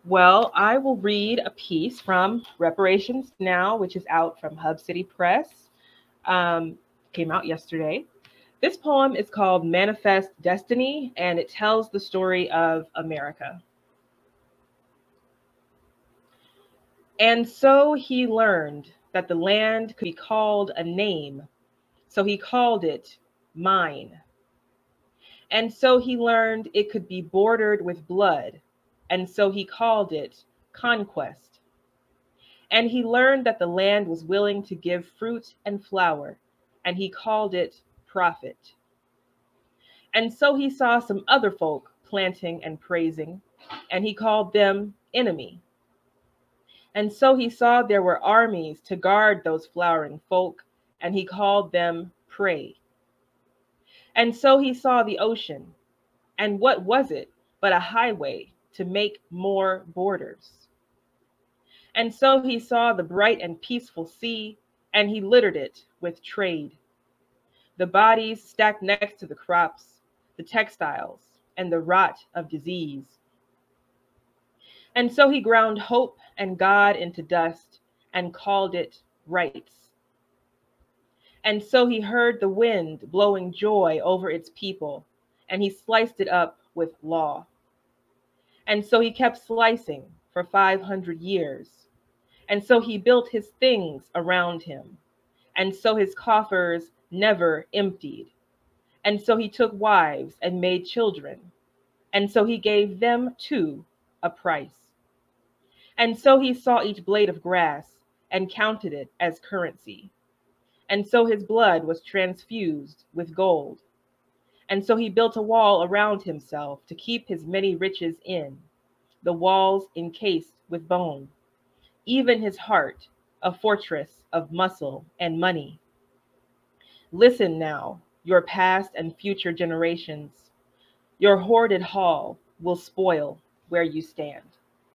Well, I will read a piece from Reparations Now, which is out from Hub City Press. Um, Came out yesterday. This poem is called Manifest Destiny, and it tells the story of America. And so he learned that the land could be called a name, so he called it mine. And so he learned it could be bordered with blood, and so he called it conquest. And he learned that the land was willing to give fruit and flower, and he called it profit. And so he saw some other folk planting and praising, and he called them enemy. And so he saw there were armies to guard those flowering folk, and he called them prey. And so he saw the ocean, and what was it but a highway to make more borders? And so he saw the bright and peaceful sea, and he littered it with trade. The bodies stacked next to the crops, the textiles, and the rot of disease. And so he ground hope and God into dust and called it rights. And so he heard the wind blowing joy over its people, and he sliced it up with law. And so he kept slicing for 500 years. And so he built his things around him. And so his coffers never emptied. And so he took wives and made children. And so he gave them too a price. And so he saw each blade of grass and counted it as currency. And so his blood was transfused with gold. And so he built a wall around himself to keep his many riches in, the walls encased with bone, even his heart, a fortress of muscle and money. Listen now, your past and future generations. Your hoarded hall will spoil where you stand.